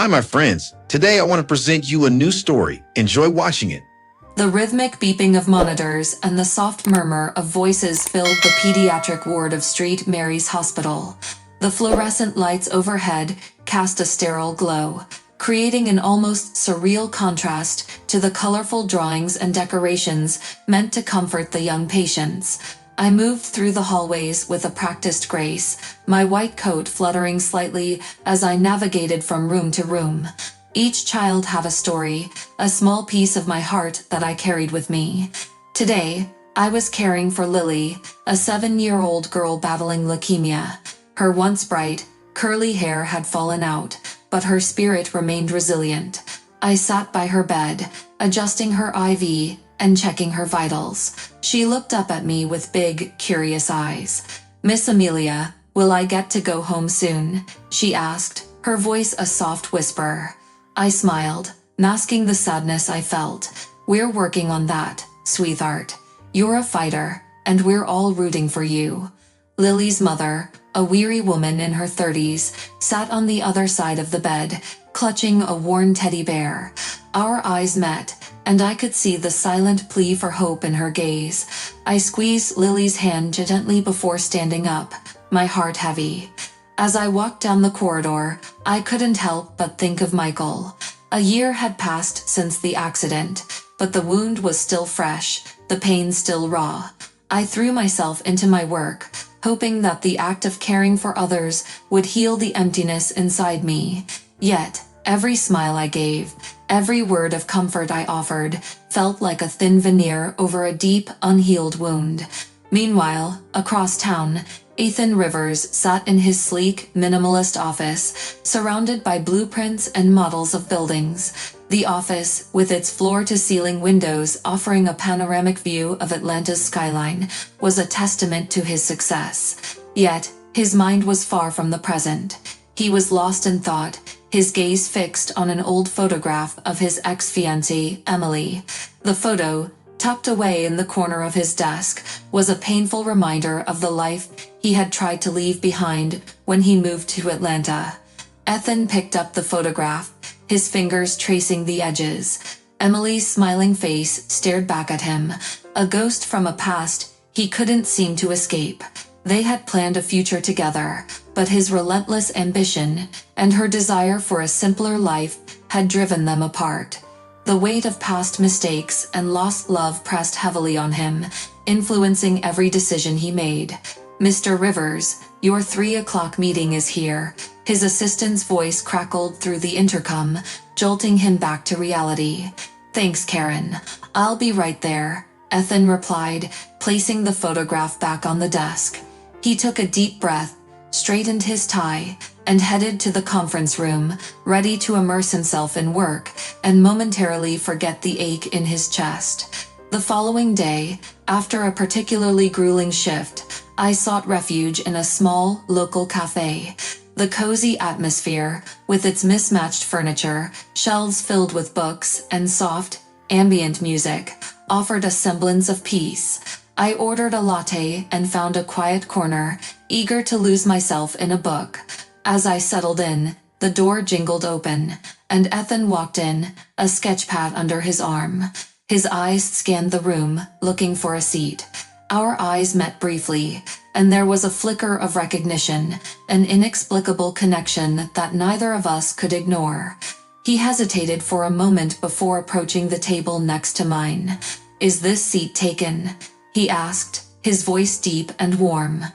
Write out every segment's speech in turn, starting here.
Hi, my friends. Today I want to present you a new story. Enjoy watching it. The rhythmic beeping of monitors and the soft murmur of voices filled the pediatric ward of St. Mary's Hospital. The fluorescent lights overhead cast a sterile glow, creating an almost surreal contrast to the colorful drawings and decorations meant to comfort the young patients. I moved through the hallways with a practiced grace, my white coat fluttering slightly as I navigated from room to room. Each child had a story, a small piece of my heart that I carried with me. Today, I was caring for Lily, a 7-year-old girl battling leukemia. Her once bright, curly hair had fallen out, but her spirit remained resilient. I sat by her bed, adjusting her IV and checking her vitals. She looked up at me with big, curious eyes. "Miss Amelia, will I get to go home soon?" she asked, her voice a soft whisper. I smiled, masking the sadness I felt. "We're working on that, sweetheart. You're a fighter, and we're all rooting for you." Lily's mother, a weary woman in her 30s, sat on the other side of the bed, clutching a worn teddy bear. Our eyes met, and I could see the silent plea for hope in her gaze. I squeezed Lily's hand gently before standing up, my heart heavy. As I walked down the corridor, I couldn't help but think of Michael. A year had passed since the accident, but the wound was still fresh, the pain still raw. I threw myself into my work, hoping that the act of caring for others would heal the emptiness inside me. Yet, every smile I gave, every word of comfort I offered, felt like a thin veneer over a deep, unhealed wound. Meanwhile, across town, Ethan Rivers sat in his sleek, minimalist office, surrounded by blueprints and models of buildings. The office, with its floor-to-ceiling windows offering a panoramic view of Atlanta's skyline, was a testament to his success. Yet, his mind was far from the present. He was lost in thought, his gaze fixed on an old photograph of his ex-fiancée, Emily. The photo, tucked away in the corner of his desk, was a painful reminder of the life he had tried to leave behind when he moved to Atlanta. Ethan picked up the photograph, his fingers tracing the edges. Emily's smiling face stared back at him, a ghost from a past he couldn't seem to escape. They had planned a future together, but his relentless ambition and her desire for a simpler life had driven them apart. The weight of past mistakes and lost love pressed heavily on him, influencing every decision he made. "Mr. Rivers, your 3 o'clock meeting is here." His assistant's voice crackled through the intercom, jolting him back to reality. "Thanks, Karen. I'll be right there," Ethan replied, placing the photograph back on the desk. He took a deep breath, straightened his tie, and headed to the conference room, ready to immerse himself in work and momentarily forget the ache in his chest. The following day, after a particularly grueling shift, I sought refuge in a small, local cafe. The cozy atmosphere, with its mismatched furniture, shelves filled with books, and soft, ambient music, offered a semblance of peace. I ordered a latte and found a quiet corner, eager to lose myself in a book. As I settled in, the door jingled open, and Ethan walked in, a sketchpad under his arm. His eyes scanned the room, looking for a seat. Our eyes met briefly, and there was a flicker of recognition, an inexplicable connection that neither of us could ignore. He hesitated for a moment before approaching the table next to mine. "Is this seat taken?" he asked, his voice deep and warm.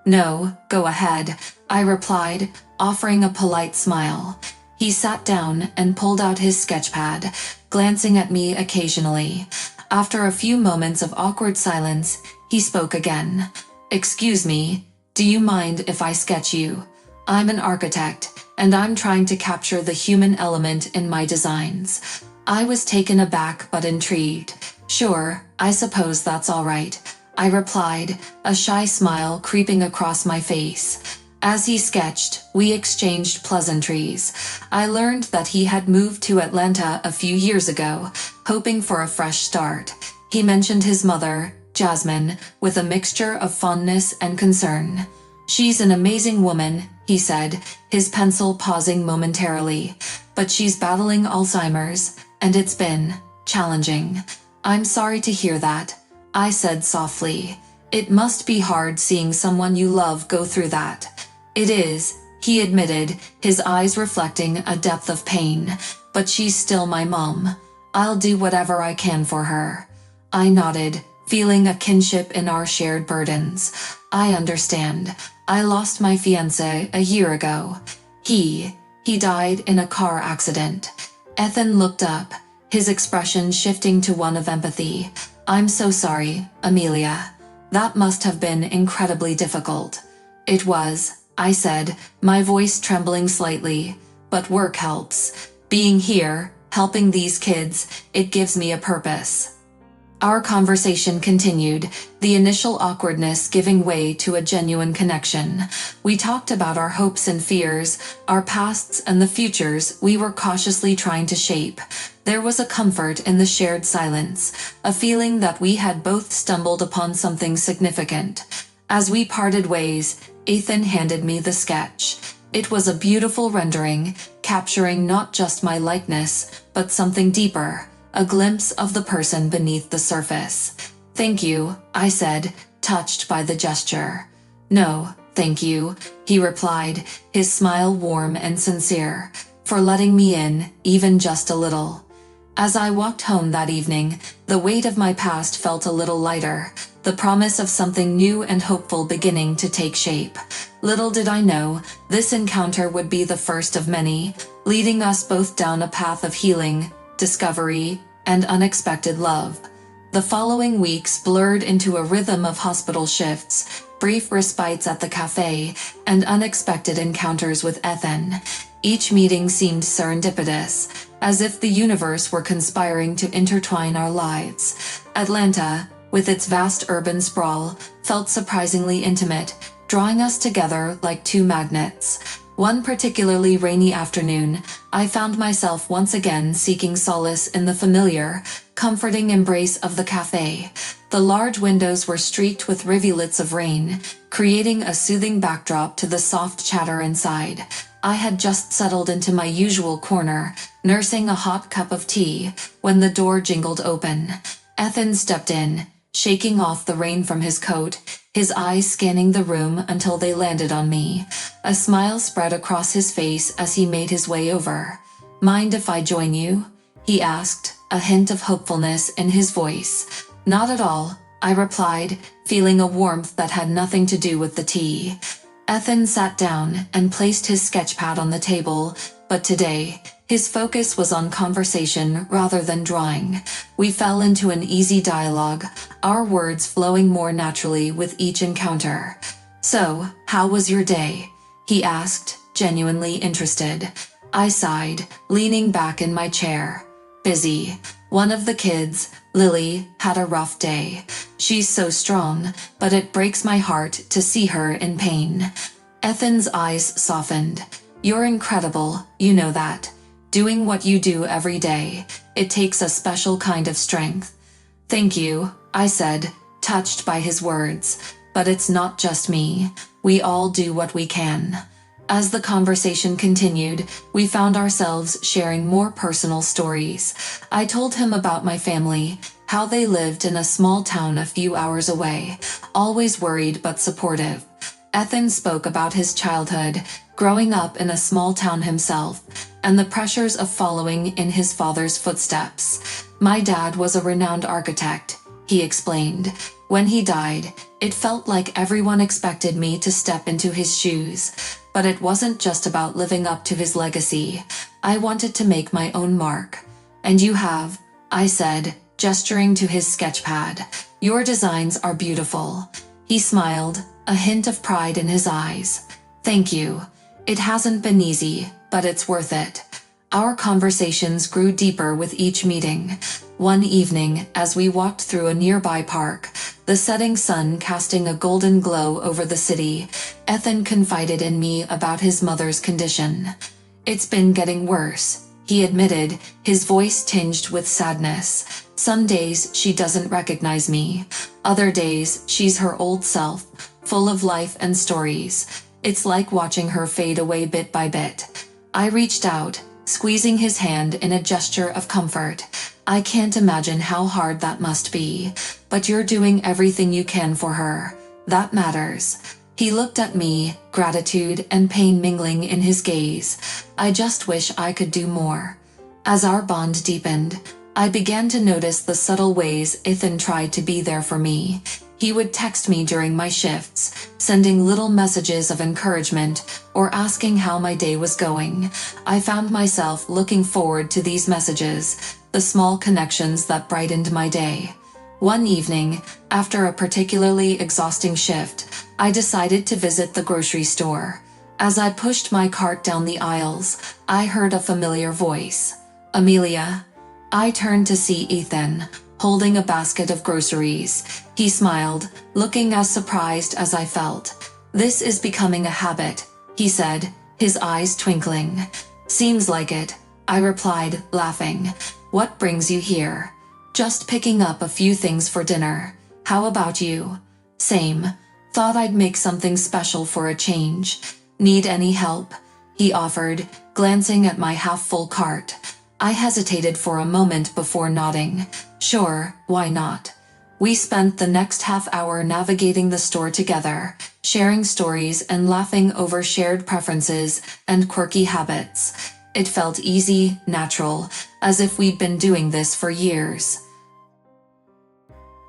"No, go ahead," I replied, offering a polite smile. He sat down and pulled out his sketchpad, glancing at me occasionally. After a few moments of awkward silence, he spoke again. "Excuse me, do you mind if I sketch you? I'm an architect, and I'm trying to capture the human element in my designs." I was taken aback but intrigued. "Sure, I suppose that's all right," I replied, a shy smile creeping across my face. As he sketched, we exchanged pleasantries. I learned that he had moved to Atlanta a few years ago, hoping for a fresh start. He mentioned his mother, Jasmine, with a mixture of fondness and concern. "She's an amazing woman," he said, his pencil pausing momentarily. but she's battling Alzheimer's, and it's been challenging. I'm sorry to hear that, I said softly. It must be hard seeing someone you love go through that. It is, he admitted, his eyes reflecting a depth of pain. But she's still my mom. I'll do whatever I can for her. I nodded, feeling a kinship in our shared burdens. I understand. I lost my fiancé a year ago. He died in a car accident. Ethan looked up, his expression shifting to one of empathy. I'm so sorry, Amelia. That must have been incredibly difficult. It was, I said, my voice trembling slightly. But work helps. Being here, helping these kids, it gives me a purpose. Our conversation continued, the initial awkwardness giving way to a genuine connection. We talked about our hopes and fears, our pasts and the futures we were cautiously trying to shape. There was a comfort in the shared silence, a feeling that we had both stumbled upon something significant. As we parted ways, Ethan handed me the sketch. It was a beautiful rendering, capturing not just my likeness, but something deeper. A glimpse of the person beneath the surface. Thank you, I said, touched by the gesture. No, thank you, he replied, his smile warm and sincere, for letting me in, even just a little. As I walked home that evening, the weight of my past felt a little lighter, the promise of something new and hopeful beginning to take shape. Little did I know, this encounter would be the first of many, leading us both down a path of healing, discovery, and unexpected love. The following weeks blurred into a rhythm of hospital shifts, brief respites at the cafe, and unexpected encounters with Ethan. Each meeting seemed serendipitous, as if the universe were conspiring to intertwine our lives. Atlanta, with its vast urban sprawl, felt surprisingly intimate, drawing us together like two magnets. One particularly rainy afternoon, I found myself once again seeking solace in the familiar, comforting embrace of the cafe. The large windows were streaked with rivulets of rain, creating a soothing backdrop to the soft chatter inside. I had just settled into my usual corner, nursing a hot cup of tea, when the door jingled open. Ethan stepped in, shaking off the rain from his coat, his eyes scanning the room until they landed on me. A smile spread across his face as he made his way over. Mind if I join you? He asked, a hint of hopefulness in his voice. Not at all, I replied, feeling a warmth that had nothing to do with the tea. Ethan sat down and placed his sketchpad on the table, but today, his focus was on conversation rather than drawing. We fell into an easy dialogue, our words flowing more naturally with each encounter. So, how was your day? He asked, genuinely interested. I sighed, leaning back in my chair. Busy. One of the kids, Lily, had a rough day. She's so strong, but it breaks my heart to see her in pain. Ethan's eyes softened. You're incredible, you know that. Doing what you do every day, it takes a special kind of strength. Thank you, I said, touched by his words. But it's not just me. We all do what we can. As the conversation continued, we found ourselves sharing more personal stories. I told him about my family, how they lived in a small town a few hours away, always worried but supportive. Ethan spoke about his childhood, growing up in a small town himself, and the pressures of following in his father's footsteps. My dad was a renowned architect, he explained. When he died, it felt like everyone expected me to step into his shoes. But it wasn't just about living up to his legacy. I wanted to make my own mark. And you have, I said, gesturing to his sketchpad. Your designs are beautiful. He smiled, a hint of pride in his eyes. Thank you. It hasn't been easy, but it's worth it. Our conversations grew deeper with each meeting. One evening, as we walked through a nearby park, the setting sun casting a golden glow over the city, Ethan confided in me about his mother's condition. It's been getting worse, he admitted, his voice tinged with sadness. Some days she doesn't recognize me. Other days she's her old self, full of life and stories. It's like watching her fade away bit by bit. I reached out, squeezing his hand in a gesture of comfort. "I can't imagine how hard that must be, but you're doing everything you can for her. That matters." He looked at me, gratitude and pain mingling in his gaze. "I just wish I could do more." As our bond deepened, I began to notice the subtle ways Ethan tried to be there for me. He would text me during my shifts, sending little messages of encouragement or asking how my day was going. I found myself looking forward to these messages, the small connections that brightened my day. One evening, after a particularly exhausting shift, I decided to visit the grocery store. As I pushed my cart down the aisles, I heard a familiar voice. "Amelia." I turned to see Ethan, holding a basket of groceries. He smiled, looking as surprised as I felt. "This is becoming a habit," he said, his eyes twinkling. "Seems like it," I replied, laughing. "What brings you here?" "Just picking up a few things for dinner. How about you?" "Same. Thought I'd make something special for a change." "Need any help?" he offered, glancing at my half-full cart. I hesitated for a moment before nodding. "Sure, why not?" We spent the next half hour navigating the store together, sharing stories and laughing over shared preferences and quirky habits. It felt easy, natural, as if we'd been doing this for years.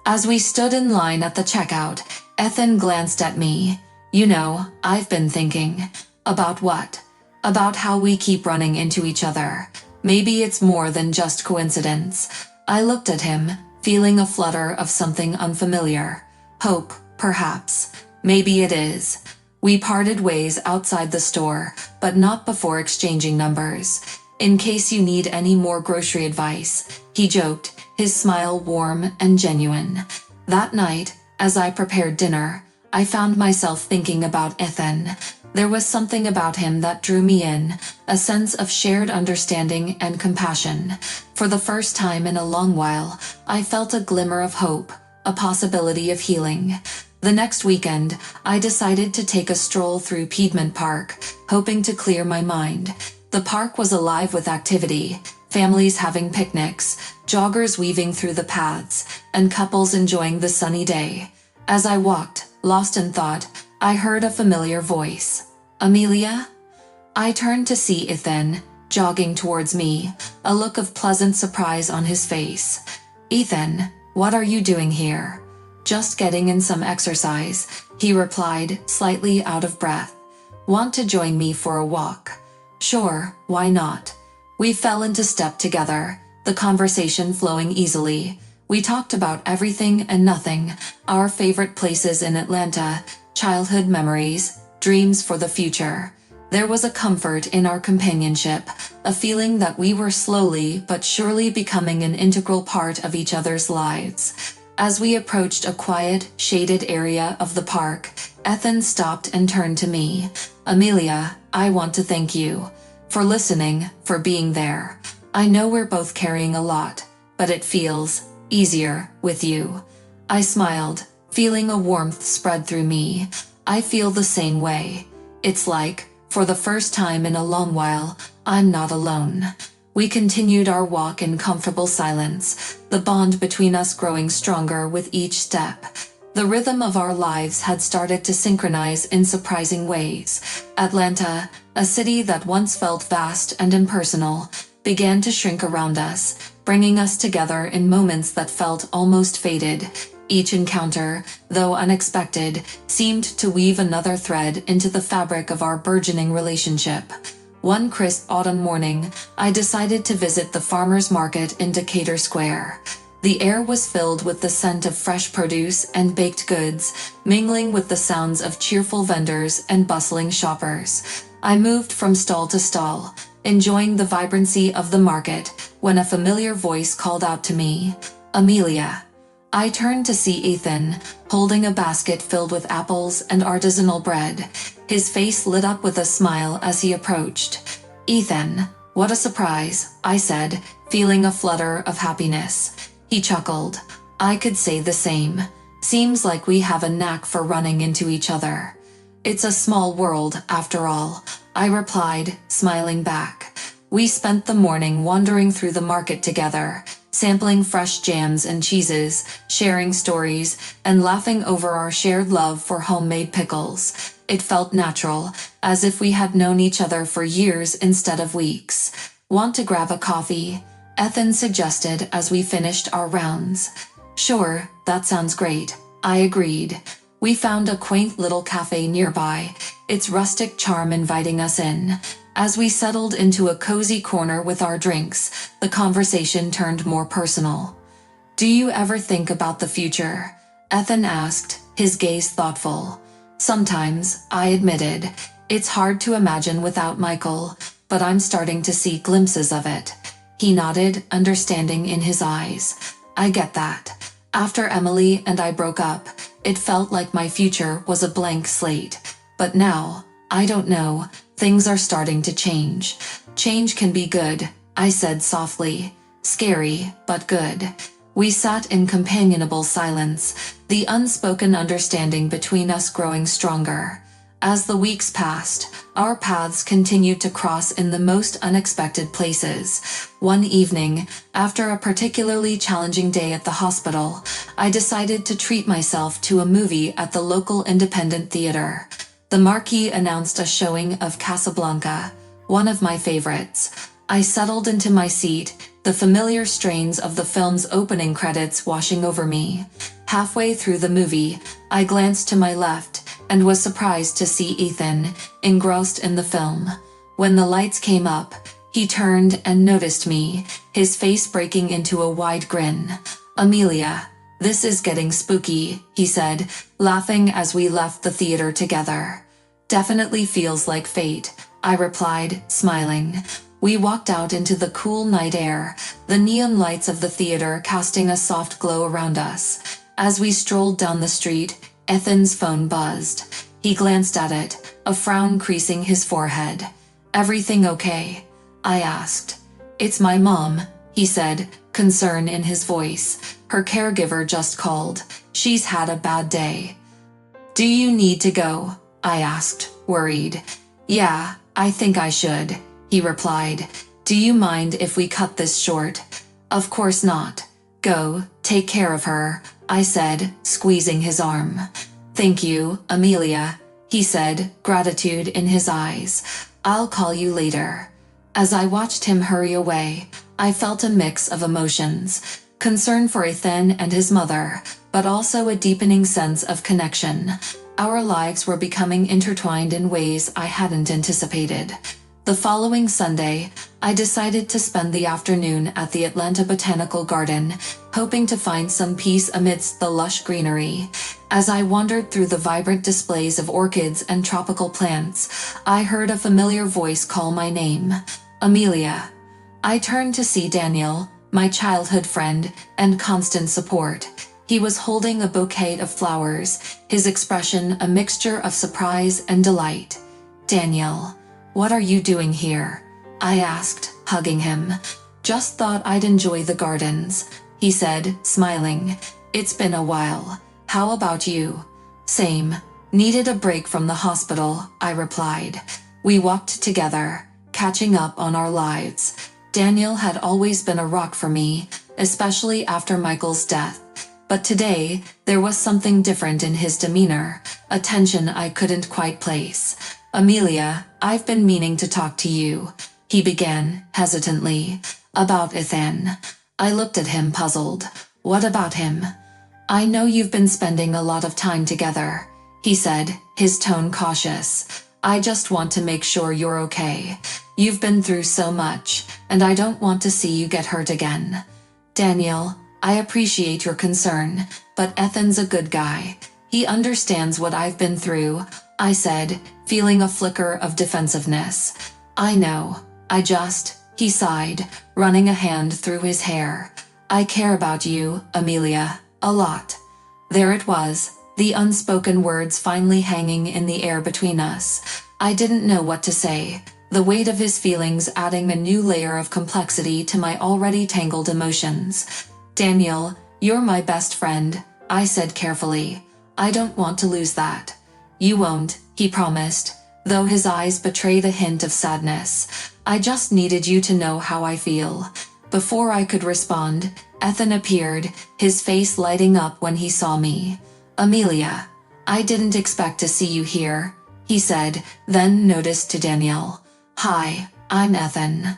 As we stood in line at the checkout, Ethan glanced at me. "You know, I've been thinking." "About what?" "About how we keep running into each other. Maybe it's more than just coincidence." I looked at him, feeling a flutter of something unfamiliar. "Hope, perhaps. Maybe it is." We parted ways outside the store, but not before exchanging numbers. "In case you need any more grocery advice," he joked, his smile warm and genuine. That night, as I prepared dinner, I found myself thinking about Ethan. There was something about him that drew me in, a sense of shared understanding and compassion. For the first time in a long while, I felt a glimmer of hope, a possibility of healing. The next weekend, I decided to take a stroll through Piedmont Park, hoping to clear my mind. The park was alive with activity, families having picnics, joggers weaving through the paths, and couples enjoying the sunny day. As I walked, lost in thought, I heard a familiar voice. "Amelia?" I turned to see Ethan, jogging towards me, a look of pleasant surprise on his face. "Ethan, what are you doing here?" "Just getting in some exercise," he replied, slightly out of breath. "Want to join me for a walk?" "Sure, why not?" We fell into step together, the conversation flowing easily. We talked about everything and nothing, our favorite places in Atlanta, childhood memories, dreams for the future. There was a comfort in our companionship, a feeling that we were slowly but surely becoming an integral part of each other's lives. As we approached a quiet, shaded area of the park, Ethan stopped and turned to me. "Amelia, I want to thank you for listening, for being there. I know we're both carrying a lot, but it feels easier with you." I smiled, feeling a warmth spread through me. "I feel the same way. It's like, for the first time in a long while, I'm not alone." We continued our walk in comfortable silence, the bond between us growing stronger with each step. The rhythm of our lives had started to synchronize in surprising ways. Atlanta, a city that once felt vast and impersonal, began to shrink around us, bringing us together in moments that felt almost fated. Each encounter, though unexpected, seemed to weave another thread into the fabric of our burgeoning relationship. One crisp autumn morning, I decided to visit the farmers market in Decatur Square. The air was filled with the scent of fresh produce and baked goods, mingling with the sounds of cheerful vendors and bustling shoppers. I moved from stall to stall, enjoying the vibrancy of the market, when a familiar voice called out to me, "Amelia." I turned to see Ethan, holding a basket filled with apples and artisanal bread. His face lit up with a smile as he approached. "Ethan, what a surprise," I said, feeling a flutter of happiness. He chuckled. "I could say the same. Seems like we have a knack for running into each other." "It's a small world, after all," I replied, smiling back. We spent the morning wandering through the market together, sampling fresh jams and cheeses, sharing stories, and laughing over our shared love for homemade pickles. It felt natural, as if we had known each other for years instead of weeks. Want to grab a coffee? Ethan suggested as we finished our rounds. Sure, that sounds great, I agreed. We found a quaint little cafe nearby, its rustic charm inviting us in. As we settled into a cozy corner with our drinks, the conversation turned more personal. Do you ever think about the future? Ethan asked, his gaze thoughtful. Sometimes, I admitted. It's hard to imagine without Michael, but I'm starting to see glimpses of it. He nodded, understanding in his eyes. I get that. After Emily and I broke up, it felt like my future was a blank slate. But now, I don't know, things are starting to change. Change can be good, I said softly. Scary, but good. We sat in companionable silence, the unspoken understanding between us growing stronger. As the weeks passed, our paths continued to cross in the most unexpected places. One evening, after a particularly challenging day at the hospital, I decided to treat myself to a movie at the local independent theater. The marquee announced a showing of Casablanca, one of my favorites. I settled into my seat, the familiar strains of the film's opening credits washing over me. Halfway through the movie, I glanced to my left and was surprised to see Ethan, engrossed in the film. When the lights came up, he turned and noticed me, his face breaking into a wide grin. Amelia, this is getting spooky, he said, laughing as we left the theater together. Definitely feels like fate, I replied, smiling. We walked out into the cool night air, the neon lights of the theater casting a soft glow around us. As we strolled down the street, Ethan's phone buzzed. He glanced at it, a frown creasing his forehead. Everything okay? I asked. It's my mom, he said, concern in his voice. Her caregiver just called. She's had a bad day. Do you need to go? I asked, worried. Yeah, I think I should, he replied. Do you mind if we cut this short? Of course not. Go, take care of her, I said, squeezing his arm. Thank you, Amelia, he said, gratitude in his eyes. I'll call you later. As I watched him hurry away, I felt a mix of emotions. Concern for Ethan and his mother, but also a deepening sense of connection. Our lives were becoming intertwined in ways I hadn't anticipated. The following Sunday, I decided to spend the afternoon at the Atlanta Botanical Garden, hoping to find some peace amidst the lush greenery. As I wandered through the vibrant displays of orchids and tropical plants, I heard a familiar voice call my name, Amelia. I turned to see Daniel, my childhood friend and constant support. He was holding a bouquet of flowers, his expression a mixture of surprise and delight. Daniel, what are you doing here? I asked, hugging him. Just thought I'd enjoy the gardens, he said, smiling. It's been a while. How about you? Same. Needed a break from the hospital, I replied. We walked together, catching up on our lives. Daniel had always been a rock for me, especially after Michael's death. But today, there was something different in his demeanor, a tension I couldn't quite place. Amelia, I've been meaning to talk to you, he began, hesitantly. About Ethan. I looked at him puzzled. What about him? I know you've been spending a lot of time together, he said, his tone cautious. I just want to make sure you're okay. You've been through so much, and I don't want to see you get hurt again. Daniel, I appreciate your concern, but Ethan's a good guy. He understands what I've been through, I said, feeling a flicker of defensiveness. I know. He sighed, running a hand through his hair. I care about you, Amelia, a lot. There it was, the unspoken words finally hanging in the air between us. I didn't know what to say, the weight of his feelings adding a new layer of complexity to my already tangled emotions. Daniel, you're my best friend, I said carefully. I don't want to lose that. You won't, he promised, though his eyes betrayed a hint of sadness. I just needed you to know how I feel." Before I could respond, Ethan appeared, his face lighting up when he saw me. "Amelia, I didn't expect to see you here," he said, then noticed to Danielle. "Hi, I'm Ethan."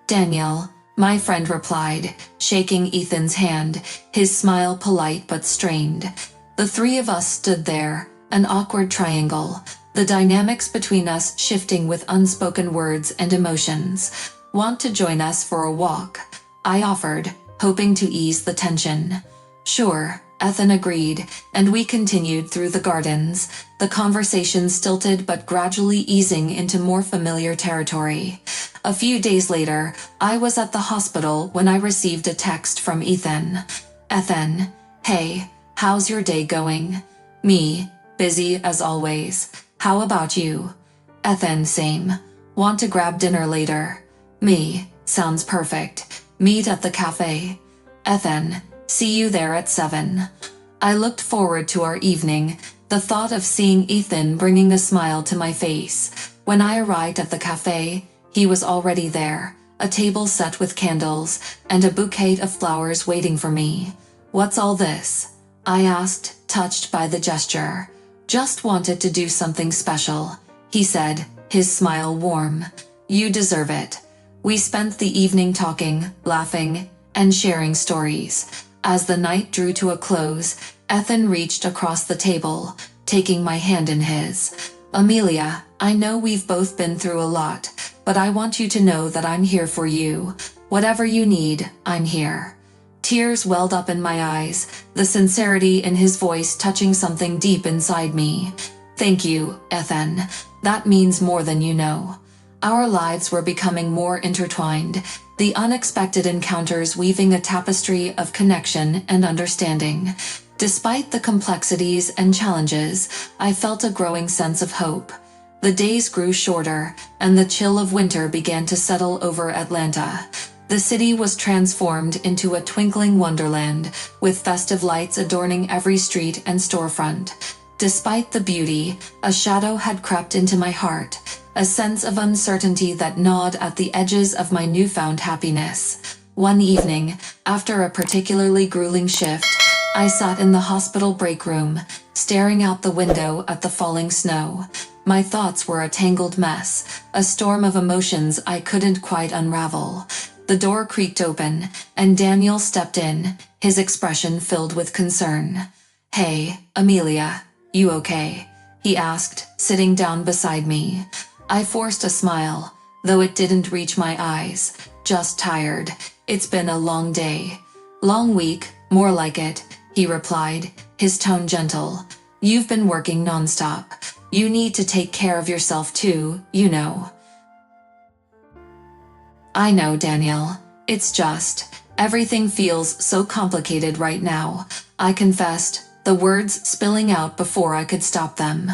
"Danielle," my friend replied, shaking Ethan's hand, his smile polite but strained. The three of us stood there, an awkward triangle, the dynamics between us shifting with unspoken words and emotions. "Want to join us for a walk?" I offered, hoping to ease the tension. "Sure," Ethan agreed, and we continued through the gardens, the conversation stilted but gradually easing into more familiar territory. A few days later, I was at the hospital when I received a text from Ethan. "Ethan, hey, how's your day going?" "Me, busy as always. How about you?" "Ethan, same. Want to grab dinner later?" "Me, sounds perfect. Meet at the cafe." "Ethan, see you there at 7. I looked forward to our evening, the thought of seeing Ethan bringing a smile to my face. When I arrived at the cafe, he was already there, a table set with candles, and a bouquet of flowers waiting for me. "What's all this?" I asked, touched by the gesture. "Just wanted to do something special," he said, his smile warm. "You deserve it." We spent the evening talking, laughing, and sharing stories. As the night drew to a close, Ethan reached across the table, taking my hand in his. "Amelia, I know we've both been through a lot, but I want you to know that I'm here for you. Whatever you need, I'm here." Tears welled up in my eyes, the sincerity in his voice touching something deep inside me. "Thank you, Ethan. That means more than you know." Our lives were becoming more intertwined, the unexpected encounters weaving a tapestry of connection and understanding. Despite the complexities and challenges, I felt a growing sense of hope. The days grew shorter, and the chill of winter began to settle over Atlanta. The city was transformed into a twinkling wonderland, with festive lights adorning every street and storefront. Despite the beauty, a shadow had crept into my heart, a sense of uncertainty that gnawed at the edges of my newfound happiness. One evening, after a particularly grueling shift, I sat in the hospital break room, staring out the window at the falling snow. My thoughts were a tangled mess, a storm of emotions I couldn't quite unravel. The door creaked open, and Daniel stepped in, his expression filled with concern. "Hey, Amelia, you okay?" he asked, sitting down beside me. I forced a smile, though it didn't reach my eyes. "Just tired. It's been a long day." "Long week, more like it," he replied, his tone gentle. "You've been working nonstop. You need to take care of yourself too, you know." "I know, Danielle. It's just, everything feels so complicated right now," I confessed, the words spilling out before I could stop them.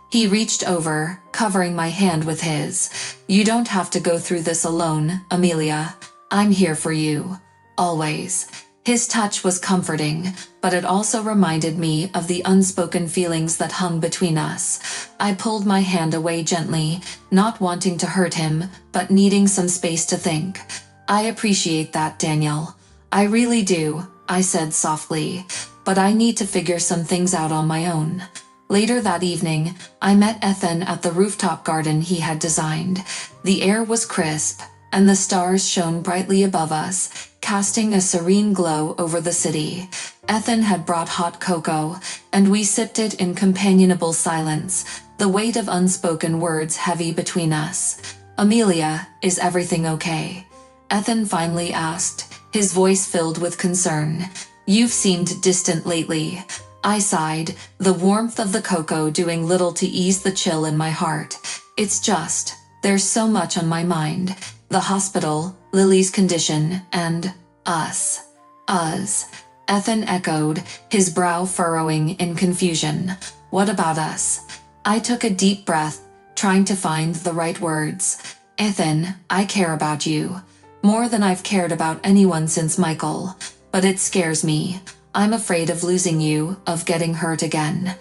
He reached over, covering my hand with his. "You don't have to go through this alone, Amelia. I'm here for you. Always." His touch was comforting, but it also reminded me of the unspoken feelings that hung between us. I pulled my hand away gently, not wanting to hurt him, but needing some space to think. "I appreciate that, Daniel. I really do," I said softly, "but I need to figure some things out on my own." Later that evening, I met Ethan at the rooftop garden he had designed. The air was crisp, and the stars shone brightly above us, casting a serene glow over the city. Ethan had brought hot cocoa, and we sipped it in companionable silence, the weight of unspoken words heavy between us. "Amelia, is everything okay?" Ethan finally asked, his voice filled with concern. "You've seemed distant lately." I sighed, the warmth of the cocoa doing little to ease the chill in my heart. "It's just, there's so much on my mind. The hospital, Lily's condition, and us." "Us," Ethan echoed, his brow furrowing in confusion. "What about us?" I took a deep breath, trying to find the right words. "Ethan, I care about you. More than I've cared about anyone since Michael. But it scares me. I'm afraid of losing you, of getting hurt again."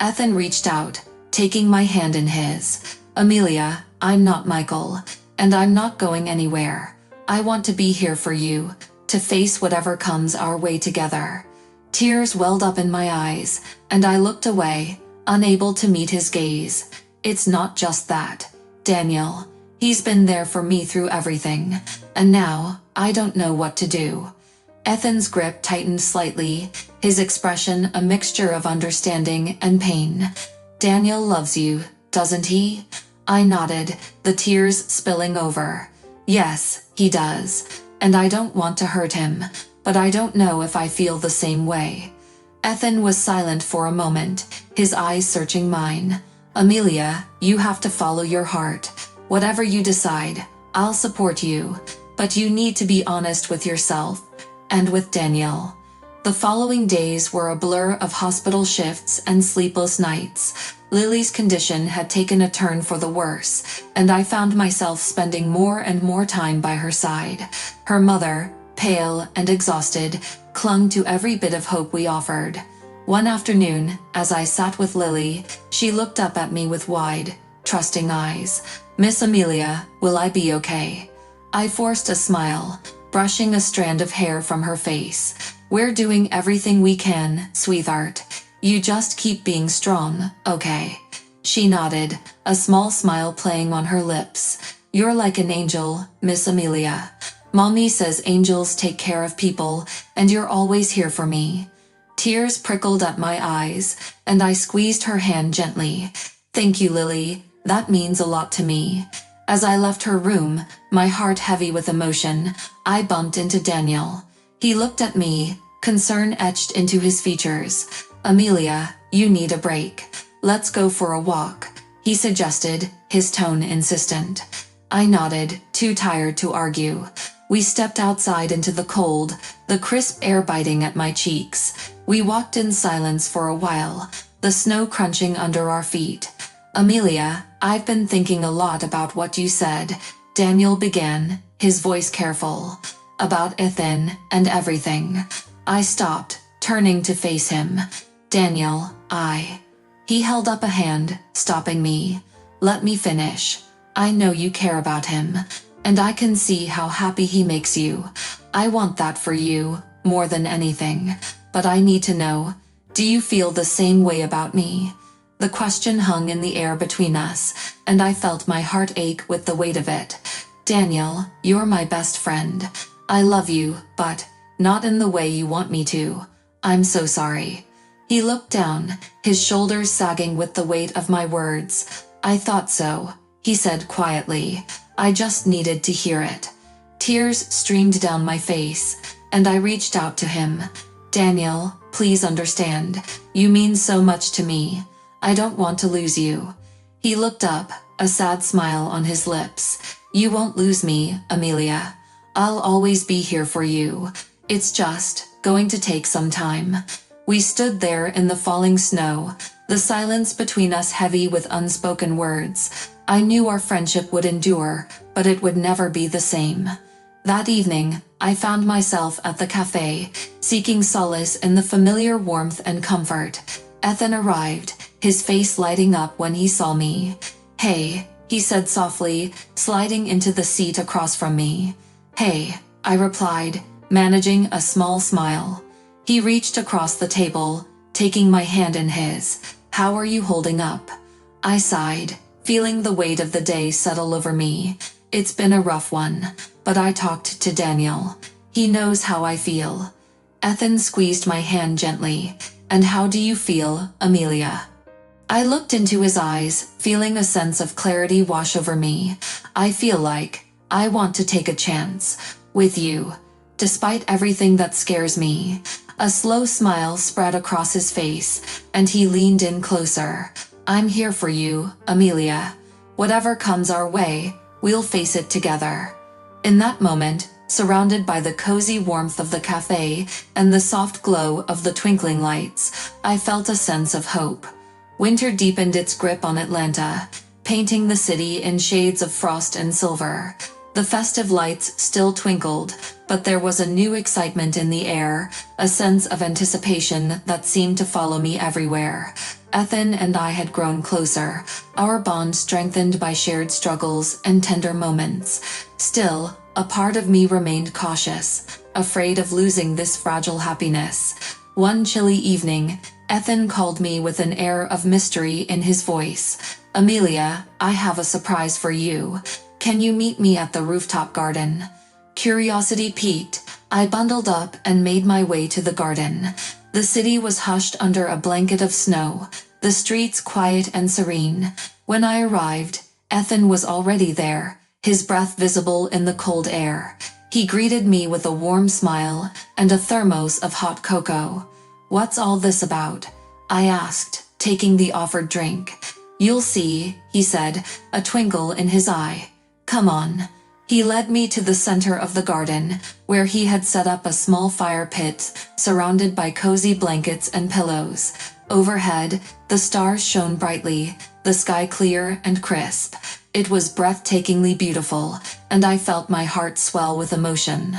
Ethan reached out, taking my hand in his. "Amelia, I'm not Michael. and I'm not going anywhere. I want to be here for you, to face whatever comes our way together." Tears welled up in my eyes, and I looked away, unable to meet his gaze. "It's not just that, Daniel. He's been there for me through everything, and now, I don't know what to do." Ethan's grip tightened slightly, his expression a mixture of understanding and pain. "Daniel loves you, doesn't he?" I nodded, the tears spilling over. "Yes, he does, and I don't want to hurt him, but I don't know if I feel the same way." Ethan was silent for a moment, his eyes searching mine. "Amelia, you have to follow your heart. Whatever you decide, I'll support you, but you need to be honest with yourself and with Daniel." The following days were a blur of hospital shifts and sleepless nights. Lily's condition had taken a turn for the worse, and I found myself spending more and more time by her side. Her mother, pale and exhausted, clung to every bit of hope we offered. One afternoon, as I sat with Lily, she looked up at me with wide, trusting eyes. "Miss Amelia, will I be okay?" I forced a smile, brushing a strand of hair from her face. "We're doing everything we can, sweetheart. You just keep being strong, okay?" She nodded, a small smile playing on her lips. "You're like an angel, Miss Amelia. Mommy says angels take care of people, and you're always here for me." Tears prickled at my eyes, and I squeezed her hand gently. "Thank you, Lily. That means a lot to me." As I left her room, my heart heavy with emotion, I bumped into Daniel. He looked at me, concern etched into his features. "Amelia, you need a break. Let's go for a walk," he suggested, his tone insistent. I nodded, too tired to argue. We stepped outside into the cold, the crisp air biting at my cheeks. We walked in silence for a while, the snow crunching under our feet. "Amelia, I've been thinking a lot about what you said," Daniel began, his voice careful. "About Ethan and everything." I stopped, turning to face him. "Daniel, He held up a hand, stopping me. "Let me finish. I know you care about him, and I can see how happy he makes you. I want that for you, more than anything. But I need to know, do you feel the same way about me?" The question hung in the air between us, and I felt my heart ache with the weight of it. "Daniel, you're my best friend. I love you, but not in the way you want me to. I'm so sorry." He looked down, his shoulders sagging with the weight of my words. "I thought so," he said quietly. I just needed to hear it. Tears streamed down my face, and I reached out to him. "Daniel, please understand. You mean so much to me. I don't want to lose you." He looked up, a sad smile on his lips. "You won't lose me, Amelia. I'll always be here for you. It's just going to take some time." We stood there in the falling snow, the silence between us heavy with unspoken words. I knew our friendship would endure, but it would never be the same. That evening, I found myself at the cafe, seeking solace in the familiar warmth and comfort. Ethan arrived, his face lighting up when he saw me. "Hey," he said softly, sliding into the seat across from me. "Hey," I replied, managing a small smile. He reached across the table, taking my hand in his. "How are you holding up?" I sighed, feeling the weight of the day settle over me. It's been a rough one, but I talked to Daniel. He knows how I feel. Ethan squeezed my hand gently. "And how do you feel, Amelia?" I looked into his eyes, feeling a sense of clarity wash over me. "I feel like I want to take a chance with you, despite everything that scares me." A slow smile spread across his face, and he leaned in closer. "I'm here for you, Amelia. Whatever comes our way, we'll face it together." In that moment, surrounded by the cozy warmth of the cafe and the soft glow of the twinkling lights, I felt a sense of hope. Winter deepened its grip on Atlanta, painting the city in shades of frost and silver. The festive lights still twinkled, but there was a new excitement in the air, a sense of anticipation that seemed to follow me everywhere. Ethan and I had grown closer, our bond strengthened by shared struggles and tender moments. Still, a part of me remained cautious, afraid of losing this fragile happiness. One chilly evening, Ethan called me with an air of mystery in his voice. "Amelia, I have a surprise for you. Can you meet me at the rooftop garden?" Curiosity piqued, I bundled up and made my way to the garden. The city was hushed under a blanket of snow, the streets quiet and serene. When I arrived, Ethan was already there, his breath visible in the cold air. He greeted me with a warm smile and a thermos of hot cocoa. "What's all this about?" I asked, taking the offered drink. "You'll see," he said, a twinkle in his eye. "Come on." He led me to the center of the garden, where he had set up a small fire pit, surrounded by cozy blankets and pillows. Overhead, the stars shone brightly, the sky clear and crisp. It was breathtakingly beautiful, and I felt my heart swell with emotion.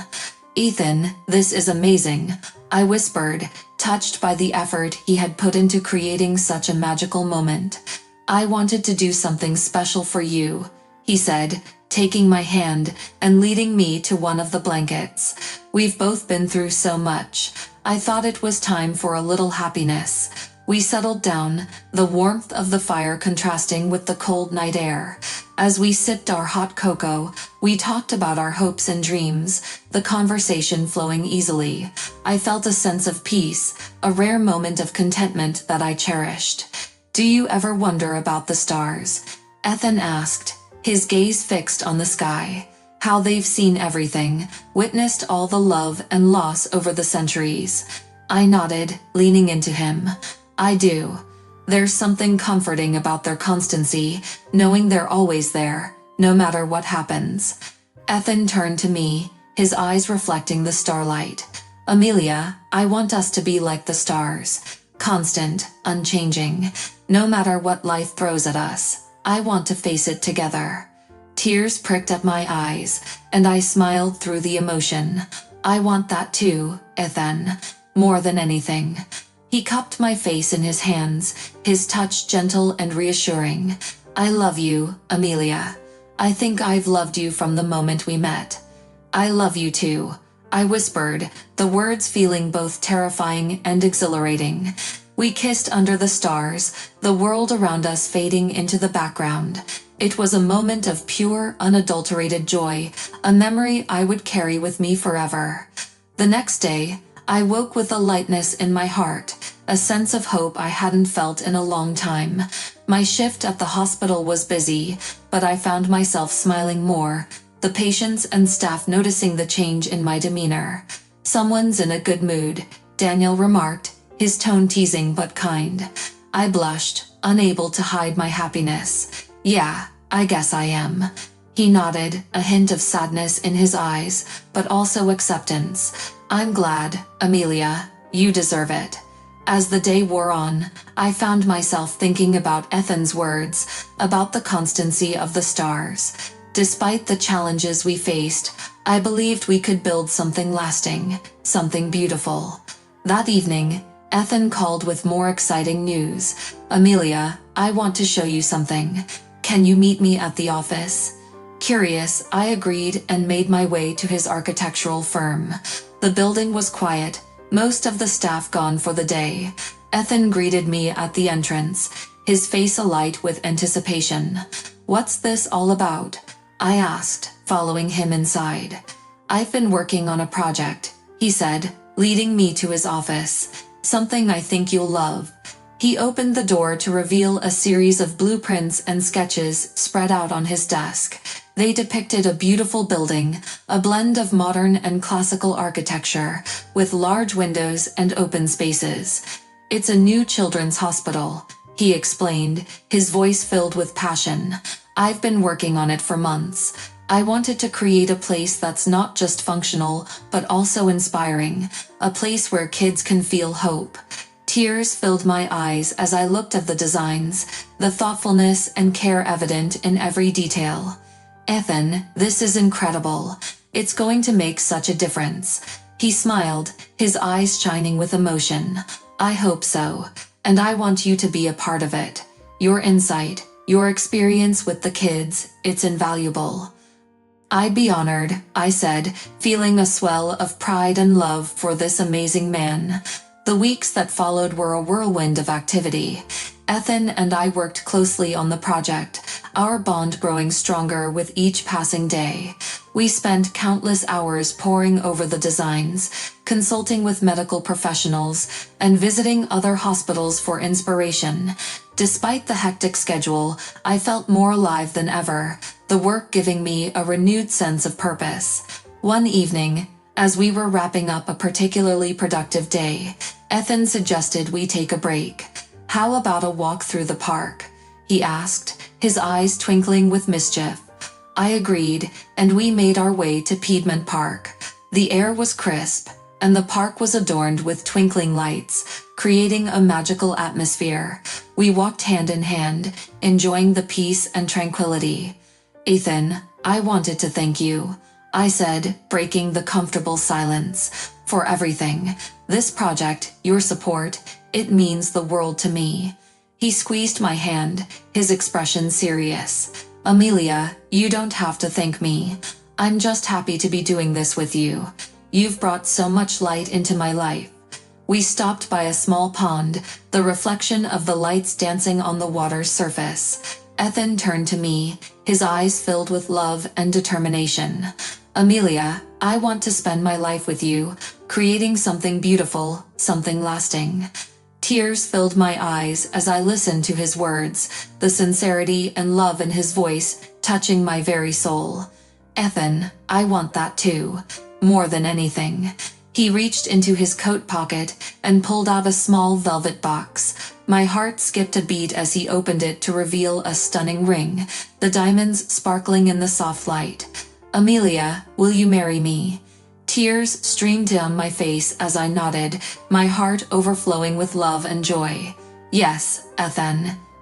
"Ethan, this is amazing," I whispered, touched by the effort he had put into creating such a magical moment. "I wanted to do something special for you," he said, taking my hand and leading me to one of the blankets. "We've both been through so much. I thought it was time for a little happiness." We settled down, the warmth of the fire contrasting with the cold night air. As we sipped our hot cocoa, we talked about our hopes and dreams, the conversation flowing easily. I felt a sense of peace, a rare moment of contentment that I cherished. "Do you ever wonder about the stars?" Ethan asked, his gaze fixed on the sky. "How they've seen everything, witnessed all the love and loss over the centuries." I nodded, leaning into him. "I do. There's something comforting about their constancy, knowing they're always there, no matter what happens." Ethan turned to me, his eyes reflecting the starlight. "Amelia, I want us to be like the stars. Constant, unchanging. No matter what life throws at us, I want to face it together." Tears pricked at my eyes, and I smiled through the emotion. "I want that too, Ethan. More than anything." He cupped my face in his hands, his touch gentle and reassuring. "I love you, Amelia. I think I've loved you from the moment we met." "I love you too," I whispered, the words feeling both terrifying and exhilarating. We kissed under the stars, the world around us fading into the background. It was a moment of pure, unadulterated joy, a memory I would carry with me forever. The next day, I woke with a lightness in my heart, a sense of hope I hadn't felt in a long time. My shift at the hospital was busy, but I found myself smiling more, the patients and staff noticing the change in my demeanor. "Someone's in a good mood," Daniel remarked, his tone teasing but kind. I blushed, unable to hide my happiness. "Yeah, I guess I am." He nodded, a hint of sadness in his eyes, but also acceptance. "I'm glad, Amelia. You deserve it." As the day wore on, I found myself thinking about Ethan's words, about the constancy of the stars. Despite the challenges we faced, I believed we could build something lasting, something beautiful. That evening, Ethan called with more exciting news. "Amelia, I want to show you something. Can you meet me at the office?" Curious, I agreed and made my way to his architectural firm. The building was quiet, most of the staff gone for the day. Ethan greeted me at the entrance, his face alight with anticipation. "What's this all about?" I asked, following him inside. "I've been working on a project," he said, leading me to his office. "Something I think you'll love." He opened the door to reveal a series of blueprints and sketches spread out on his desk. They depicted a beautiful building, a blend of modern and classical architecture, with large windows and open spaces. "It's a new children's hospital," he explained, his voice filled with passion. "I've been working on it for months. I wanted to create a place that's not just functional, but also inspiring, a place where kids can feel hope." Tears filled my eyes as I looked at the designs, the thoughtfulness and care evident in every detail. "Ethan, this is incredible. It's going to make such a difference." He smiled, his eyes shining with emotion. "I hope so. And I want you to be a part of it. Your insight, your experience with the kids, it's invaluable." "I'd be honored," I said, feeling a swell of pride and love for this amazing man. The weeks that followed were a whirlwind of activity. Ethan and I worked closely on the project, our bond growing stronger with each passing day. We spent countless hours poring over the designs, consulting with medical professionals, and visiting other hospitals for inspiration. Despite the hectic schedule, I felt more alive than ever, the work giving me a renewed sense of purpose. One evening, as we were wrapping up a particularly productive day, Ethan suggested we take a break. "How about a walk through the park?" he asked, his eyes twinkling with mischief. I agreed, and we made our way to Piedmont Park. The air was crisp, and the park was adorned with twinkling lights, creating a magical atmosphere. We walked hand in hand, enjoying the peace and tranquility. "Ethan, I wanted to thank you," I said, breaking the comfortable silence, "for everything. This project, your support, it means the world to me." He squeezed my hand, his expression serious. "Amelia, you don't have to thank me. I'm just happy to be doing this with you. You've brought so much light into my life." We stopped by a small pond, the reflection of the lights dancing on the water's surface. Ethan turned to me, his eyes filled with love and determination. "Amelia, I want to spend my life with you, creating something beautiful, something lasting." Tears filled my eyes as I listened to his words, the sincerity and love in his voice touching my very soul. "Ethan, I want that too, more than anything." He reached into his coat pocket and pulled out a small velvet box. My heart skipped a beat as he opened it to reveal a stunning ring, the diamonds sparkling in the soft light. "Amelia, will you marry me?" Tears streamed down my face as I nodded, my heart overflowing with love and joy. "Yes, Ethan.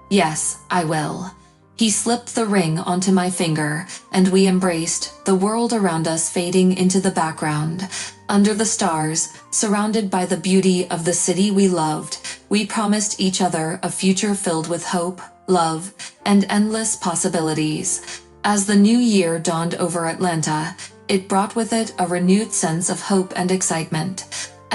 Yes, I will." He slipped the ring onto my finger, and we embraced, the world around us fading into the background. Under the stars, surrounded by the beauty of the city we loved, we promised each other a future filled with hope, love, and endless possibilities. As the new year dawned over Atlanta, it brought with it a renewed sense of hope and excitement.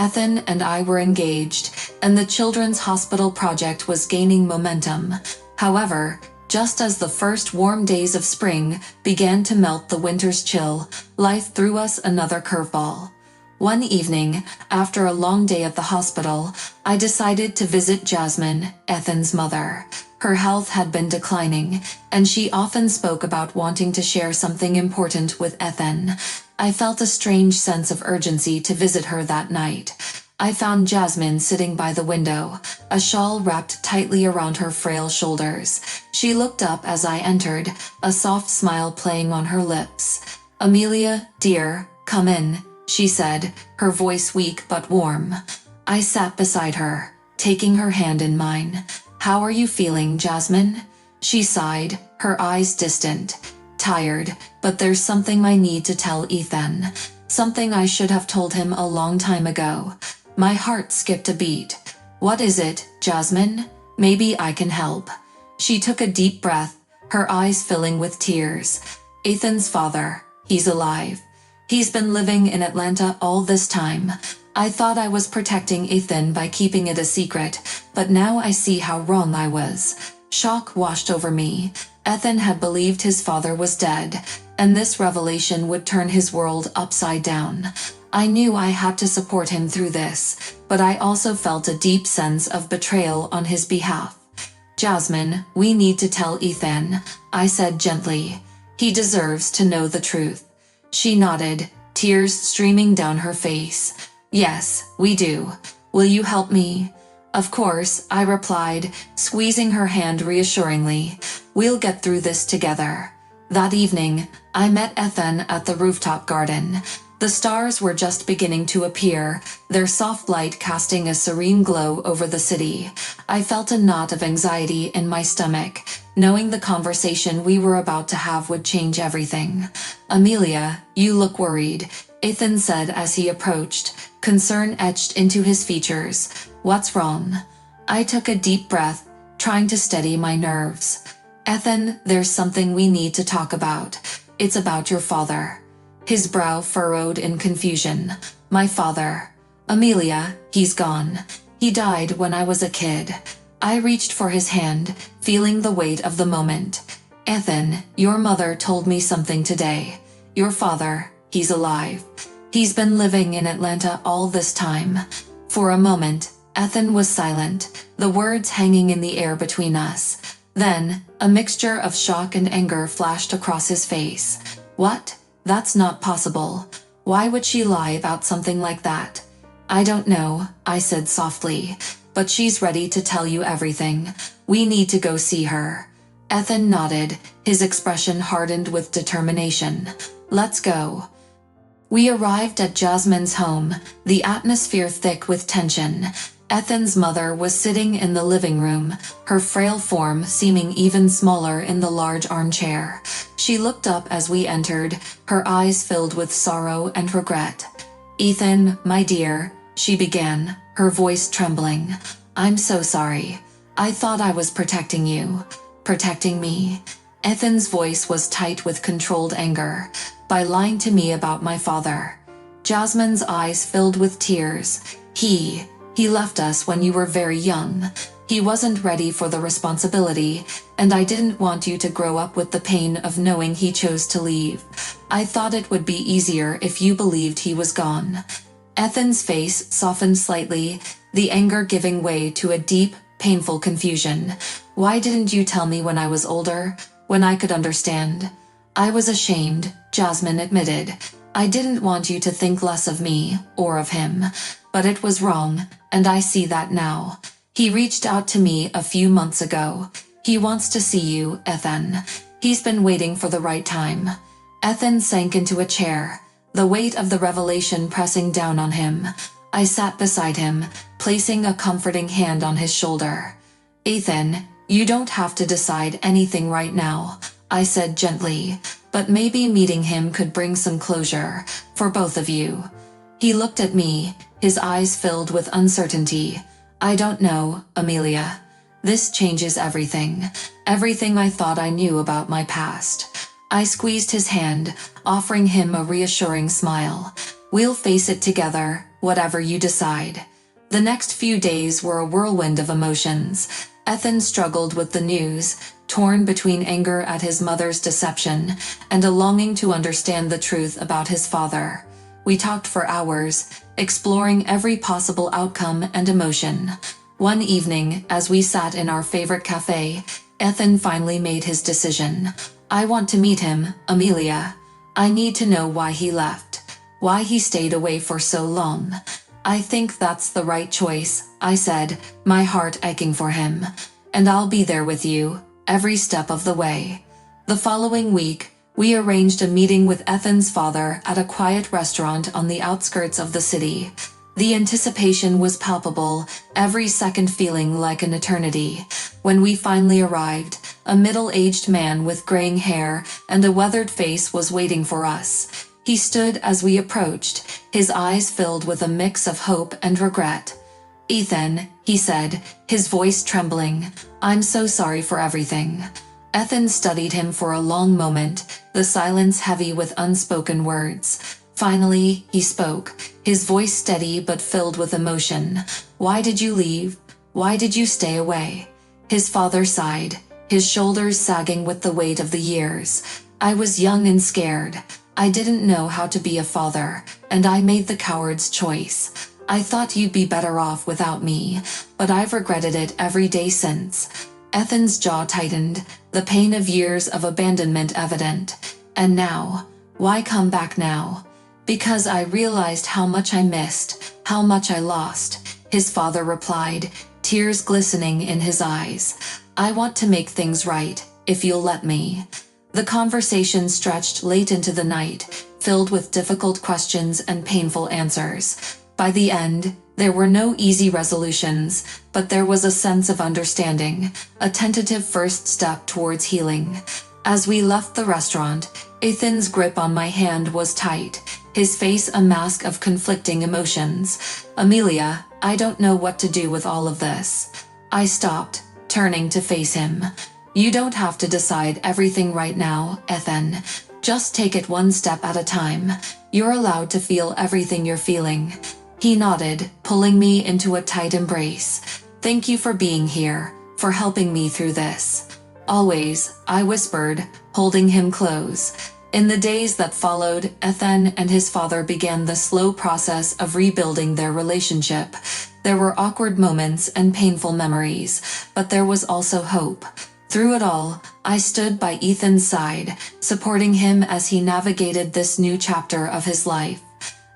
Ethan and I were engaged, and the Children's Hospital project was gaining momentum. However, just as the first warm days of spring began to melt the winter's chill, life threw us another curveball. One evening, after a long day at the hospital, I decided to visit Jasmine, Ethan's mother. Her health had been declining, and she often spoke about wanting to share something important with Ethan. I felt a strange sense of urgency to visit her that night. I found Jasmine sitting by the window, a shawl wrapped tightly around her frail shoulders. She looked up as I entered, a soft smile playing on her lips. "Amelia, dear, come in," she said, her voice weak but warm. I sat beside her, taking her hand in mine. "How are you feeling, Jasmine?" She sighed, her eyes distant. "Tired, but there's something I need to tell Ethan. Something I should have told him a long time ago." My heart skipped a beat. "What is it, Jasmine? Maybe I can help." She took a deep breath, her eyes filling with tears. "Ethan's father, he's alive. He's been living in Atlanta all this time. I thought I was protecting Ethan by keeping it a secret, but now I see how wrong I was." Shock washed over me. Ethan had believed his father was dead, and this revelation would turn his world upside down. I knew I had to support him through this, but I also felt a deep sense of betrayal on his behalf. "Jasmine, we need to tell Ethan," I said gently. "He deserves to know the truth." She nodded, tears streaming down her face. "Yes, we do. Will you help me?" "Of course," I replied, squeezing her hand reassuringly. "We'll get through this together." That evening, I met Ethan at the rooftop garden. The stars were just beginning to appear, their soft light casting a serene glow over the city. I felt a knot of anxiety in my stomach, knowing the conversation we were about to have would change everything. "Amelia, you look worried," Ethan said as he approached, concern etched into his features. "What's wrong?" I took a deep breath, trying to steady my nerves. "Ethan, there's something we need to talk about. It's about your father." His brow furrowed in confusion. "My father? Amelia, he's gone. He died when I was a kid." I reached for his hand, feeling the weight of the moment. "Ethan, your mother told me something today. Your father, he's alive. He's been living in Atlanta all this time." For a moment, Ethan was silent, the words hanging in the air between us. Then, a mixture of shock and anger flashed across his face. "What? That's not possible. Why would she lie about something like that?" "I don't know," I said softly, "but she's ready to tell you everything. We need to go see her." Ethan nodded, his expression hardened with determination. "Let's go." We arrived at Jasmine's home, the atmosphere thick with tension. Ethan's mother was sitting in the living room, her frail form seeming even smaller in the large armchair. She looked up as we entered, her eyes filled with sorrow and regret. "Ethan, my dear," she began, her voice trembling. "I'm so sorry. I thought I was protecting you." "Protecting me?" Ethan's voice was tight with controlled anger. "By lying to me about my father." Jasmine's eyes filled with tears. He left us when you were very young. He wasn't ready for the responsibility, and I didn't want you to grow up with the pain of knowing he chose to leave. I thought it would be easier if you believed he was gone." Ethan's face softened slightly, the anger giving way to a deep, painful confusion. "Why didn't you tell me when I was older, when I could understand?" "I was ashamed," Jasmine admitted. "I didn't want you to think less of me, or of him. But it was wrong, and I see that now. He reached out to me a few months ago. He wants to see you, Ethan. He's been waiting for the right time." Ethan sank into a chair, the weight of the revelation pressing down on him. I sat beside him, placing a comforting hand on his shoulder. "Ethan, you don't have to decide anything right now," I said gently, "but maybe meeting him could bring some closure, for both of you." He looked at me, his eyes filled with uncertainty. "I don't know, Amelia. This changes everything. Everything I thought I knew about my past." I squeezed his hand, offering him a reassuring smile. "We'll face it together, whatever you decide." The next few days were a whirlwind of emotions. Ethan struggled with the news, torn between anger at his mother's deception and a longing to understand the truth about his father. We talked for hours, exploring every possible outcome and emotion. One evening, as we sat in our favorite cafe, Ethan finally made his decision. "I want to meet him, Amelia. I need to know why he left, why he stayed away for so long." "I think that's the right choice," I said, my heart aching for him. "And I'll be there with you, every step of the way." The following week, we arranged a meeting with Ethan's father at a quiet restaurant on the outskirts of the city. The anticipation was palpable, every second feeling like an eternity. When we finally arrived, a middle-aged man with graying hair and a weathered face was waiting for us. He stood as we approached, his eyes filled with a mix of hope and regret. "Ethan," he said, his voice trembling, "I'm so sorry for everything." Ethan studied him for a long moment, the silence heavy with unspoken words. Finally, he spoke, his voice steady but filled with emotion. "Why did you leave? Why did you stay away?" His father sighed, his shoulders sagging with the weight of the years. "I was young and scared. I didn't know how to be a father, and I made the coward's choice. I thought you'd be better off without me, but I've regretted it every day since." Ethan's jaw tightened, the pain of years of abandonment evident. "And now? Why come back now?" "Because I realized how much I missed, how much I lost," his father replied, tears glistening in his eyes. "I want to make things right, if you'll let me." The conversation stretched late into the night, filled with difficult questions and painful answers. By the end, There were no easy resolutions, but there was a sense of understanding, a tentative first step towards healing. As we left the restaurant, Ethan's grip on my hand was tight, his face a mask of conflicting emotions. "Amelia, I don't know what to do with all of this." I stopped, turning to face him. "You don't have to decide everything right now, Ethan. Just take it one step at a time. You're allowed to feel everything you're feeling." He nodded, pulling me into a tight embrace. "Thank you for being here, for helping me through this." "Always," I whispered, holding him close. In the days that followed, Ethan and his father began the slow process of rebuilding their relationship. There were awkward moments and painful memories, but there was also hope. Through it all, I stood by Ethan's side, supporting him as he navigated this new chapter of his life.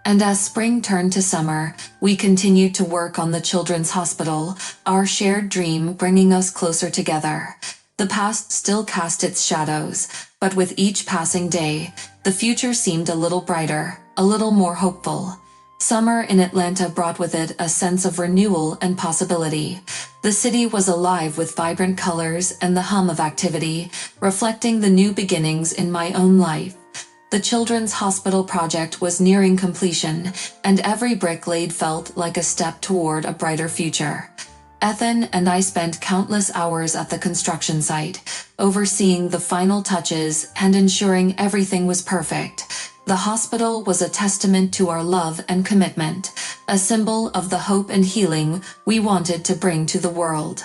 And as spring turned to summer, we continued to work on the Children's Hospital, our shared dream bringing us closer together. The past still cast its shadows, but with each passing day, the future seemed a little brighter, a little more hopeful. Summer in Atlanta brought with it a sense of renewal and possibility. The city was alive with vibrant colors and the hum of activity, reflecting the new beginnings in my own life. The Children's Hospital project was nearing completion, and every brick laid felt like a step toward a brighter future. Ethan and I spent countless hours at the construction site, overseeing the final touches and ensuring everything was perfect. The hospital was a testament to our love and commitment, a symbol of the hope and healing we wanted to bring to the world.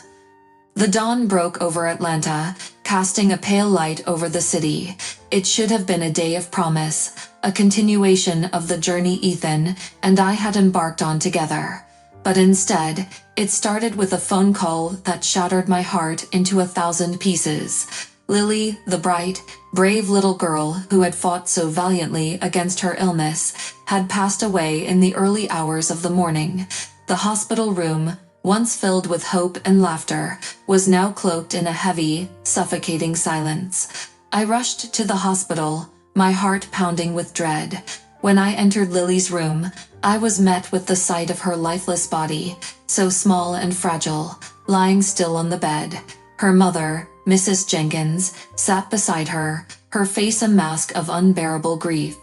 The dawn broke over Atlanta, casting a pale light over the city. It should have been a day of promise, a continuation of the journey Ethan and I had embarked on together. But instead, it started with a phone call that shattered my heart into 1,000 pieces. Lily, the bright, brave little girl who had fought so valiantly against her illness, had passed away in the early hours of the morning. The hospital room, once filled with hope and laughter, was now cloaked in a heavy, suffocating silence. I rushed to the hospital, my heart pounding with dread. When I entered Lily's room, I was met with the sight of her lifeless body, so small and fragile, lying still on the bed. Her mother, Mrs. Jenkins, sat beside her, her face a mask of unbearable grief.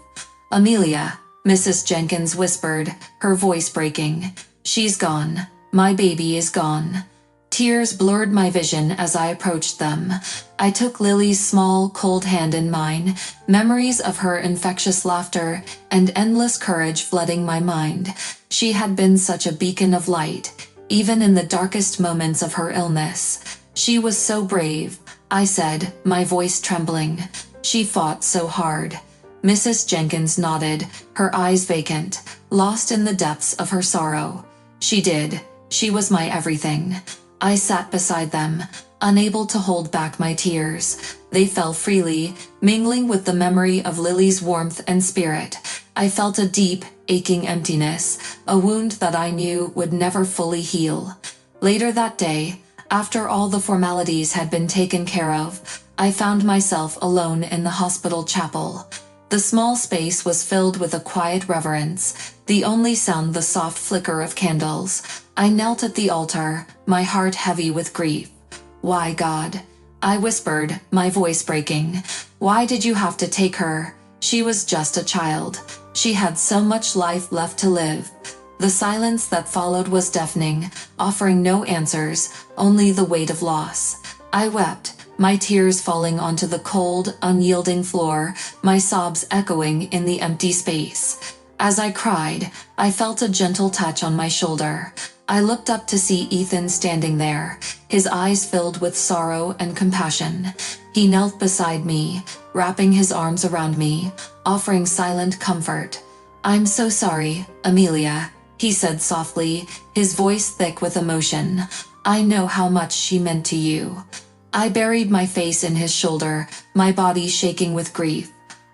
"Amelia," Mrs. Jenkins whispered, her voice breaking. "She's gone. My baby is gone." Tears blurred my vision as I approached them. I took Lily's small, cold hand in mine, memories of her infectious laughter and endless courage flooding my mind. She had been such a beacon of light, even in the darkest moments of her illness. "She was so brave," I said, my voice trembling. "She fought so hard." Mrs. Jenkins nodded, her eyes vacant, lost in the depths of her sorrow. "She did. She was my everything." I sat beside them, unable to hold back my tears. They fell freely, mingling with the memory of Lily's warmth and spirit. I felt a deep, aching emptiness, a wound that I knew would never fully heal. Later that day, after all the formalities had been taken care of, I found myself alone in the hospital chapel. The small space was filled with a quiet reverence, the only sound the soft flicker of candles. I knelt at the altar, my heart heavy with grief. "Why, God?" I whispered, my voice breaking. "Why did you have to take her? She was just a child. She had so much life left to live." The silence that followed was deafening, offering no answers, only the weight of loss. I wept, my tears falling onto the cold, unyielding floor, my sobs echoing in the empty space. As I cried, I felt a gentle touch on my shoulder. I looked up to see Ethan standing there, his eyes filled with sorrow and compassion. He knelt beside me, wrapping his arms around me, offering silent comfort. "I'm so sorry, Amelia," he said softly, his voice thick with emotion. "I know how much she meant to you." I buried my face in his shoulder, my body shaking with grief.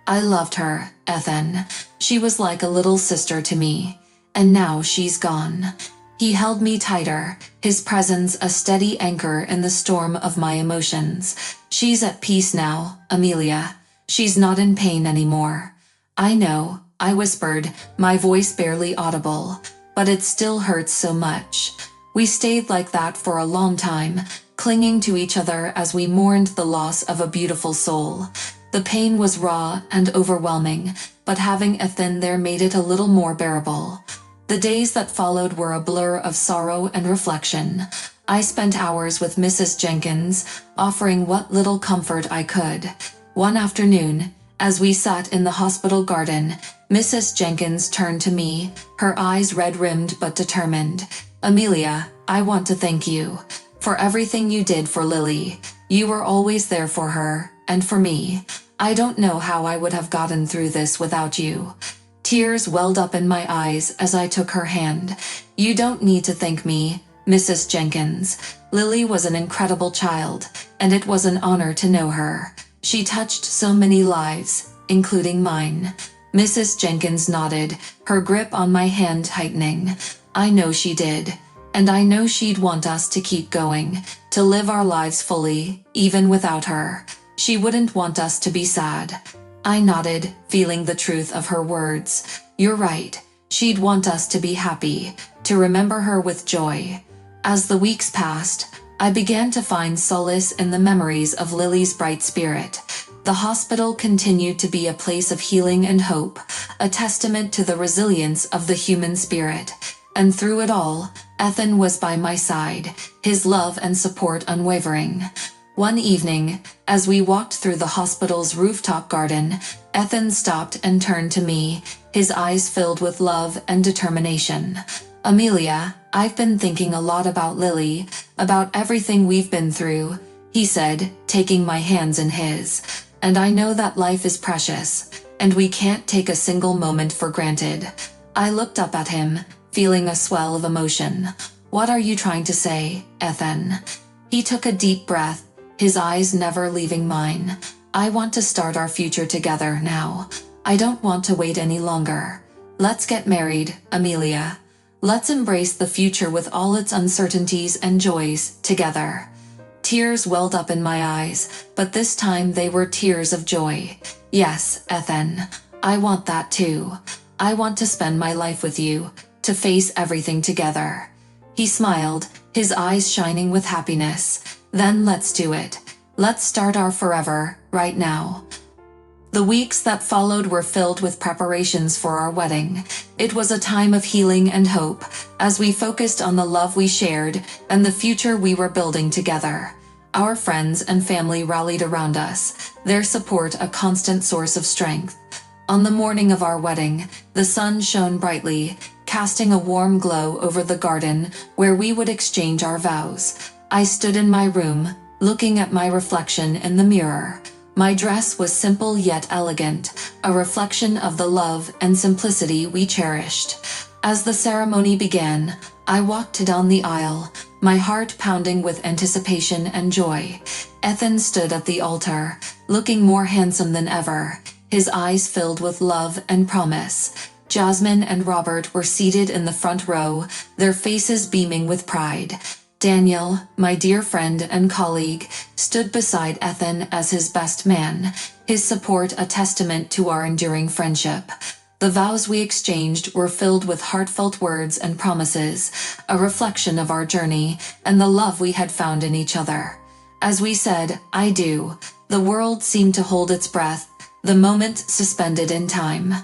"I loved her, Ethan. She was like a little sister to me. And now she's gone." He held me tighter, his presence a steady anchor in the storm of my emotions. "She's at peace now, Amelia. She's not in pain anymore." "I know," I whispered, my voice barely audible. but it still hurts so much. We stayed like that for a long time, clinging to each other as we mourned the loss of a beautiful soul. The pain was raw and overwhelming, but having Ethan there made it a little more bearable. The days that followed were a blur of sorrow and reflection. I spent hours with Mrs. Jenkins, offering what little comfort I could. One afternoon, as we sat in the hospital garden, Mrs. Jenkins turned to me, her eyes red-rimmed but determined. "Amelia, I want to thank you for everything you did for Lily. You were always there for her, and for me. I don't know how I would have gotten through this without you." Tears welled up in my eyes as I took her hand. "You don't need to thank me, Mrs. Jenkins. Lily was an incredible child, and it was an honor to know her. She touched so many lives, including mine." Mrs. Jenkins nodded, her grip on my hand tightening. "I know she did. And I know she'd want us to keep going, to live our lives fully, even without her. She wouldn't want us to be sad." I nodded, feeling the truth of her words. "You're right. She'd want us to be happy, to remember her with joy." As the weeks passed, I began to find solace in the memories of Lily's bright spirit. The hospital continued to be a place of healing and hope, a testament to the resilience of the human spirit. And through it all, Ethan was by my side, his love and support unwavering. One evening, as we walked through the hospital's rooftop garden, Ethan stopped and turned to me, his eyes filled with love and determination. "Amelia, I've been thinking a lot about Lily, about everything we've been through," he said, taking my hands in his. "And I know that life is precious, and we can't take a single moment for granted." I looked up at him, feeling a swell of emotion. "What are you trying to say, Ethan?" He took a deep breath, his eyes never leaving mine. "I want to start our future together now. I don't want to wait any longer. Let's get married, Amelia. Let's embrace the future with all its uncertainties and joys, together." Tears welled up in my eyes, but this time they were tears of joy. "Yes, Ethan. I want that too. I want to spend my life with you, to face everything together." He smiled, his eyes shining with happiness. "Then let's do it. Let's start our forever, right now." The weeks that followed were filled with preparations for our wedding. It was a time of healing and hope, as we focused on the love we shared and the future we were building together. Our friends and family rallied around us, their support a constant source of strength. On the morning of our wedding, the sun shone brightly, casting a warm glow over the garden where we would exchange our vows. I stood in my room, looking at my reflection in the mirror. My dress was simple yet elegant, a reflection of the love and simplicity we cherished. As the ceremony began, I walked down the aisle, my heart pounding with anticipation and joy. Ethan stood at the altar, looking more handsome than ever, his eyes filled with love and promise. Jasmine and Robert were seated in the front row, their faces beaming with pride. Daniel, my dear friend and colleague, stood beside Ethan as his best man, his support a testament to our enduring friendship. The vows we exchanged were filled with heartfelt words and promises, a reflection of our journey and the love we had found in each other. As we said, "I do," the world seemed to hold its breath, the moment suspended in time.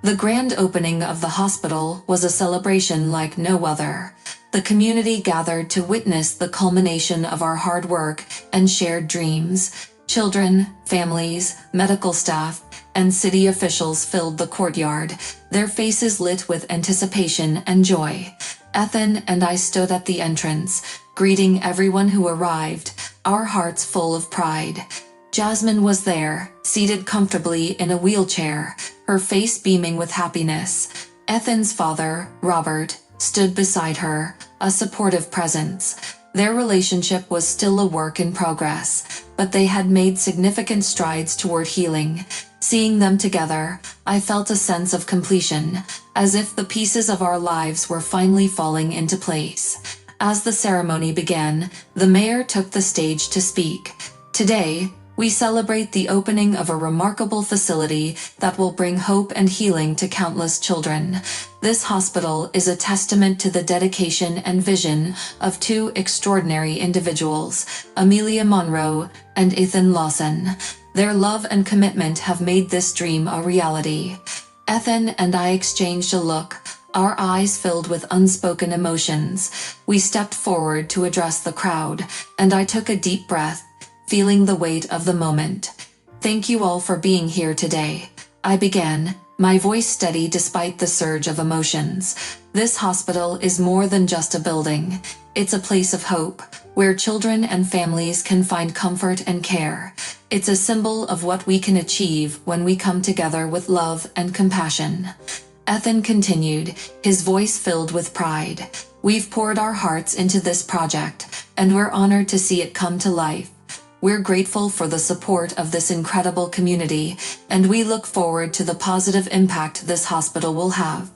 The grand opening of the hospital was a celebration like no other. The community gathered to witness the culmination of our hard work and shared dreams. Children, families, medical staff, and city officials filled the courtyard, their faces lit with anticipation and joy. Ethan and I stood at the entrance, greeting everyone who arrived, our hearts full of pride. Jasmine was there, seated comfortably in a wheelchair, her face beaming with happiness. Ethan's father, Robert, stood beside her, a supportive presence. Their relationship was still a work in progress, but they had made significant strides toward healing. Seeing them together, I felt a sense of completion, as if the pieces of our lives were finally falling into place. As the ceremony began, the mayor took the stage to speak. "Today, we celebrate the opening of a remarkable facility that will bring hope and healing to countless children. This hospital is a testament to the dedication and vision of two extraordinary individuals, Amelia Monroe and Ethan Lawson. Their love and commitment have made this dream a reality. Ethan and I exchanged a look, our eyes filled with unspoken emotions. We stepped forward to address the crowd, and I took a deep breath, feeling the weight of the moment. "Thank you all for being here today," I began, my voice steady despite the surge of emotions. This hospital is more than just a building. It's a place of hope, where children and families can find comfort and care. It's a symbol of what we can achieve when we come together with love and compassion. Ethan continued, his voice filled with pride. "We've poured our hearts into this project, and we're honored to see it come to life. We're grateful for the support of this incredible community, and we look forward to the positive impact this hospital will have."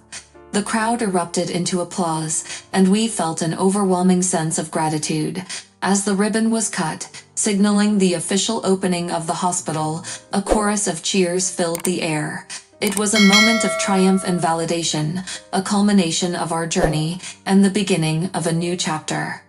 The crowd erupted into applause, and we felt an overwhelming sense of gratitude. As the ribbon was cut, signaling the official opening of the hospital, a chorus of cheers filled the air. It was a moment of triumph and validation, a culmination of our journey, and the beginning of a new chapter.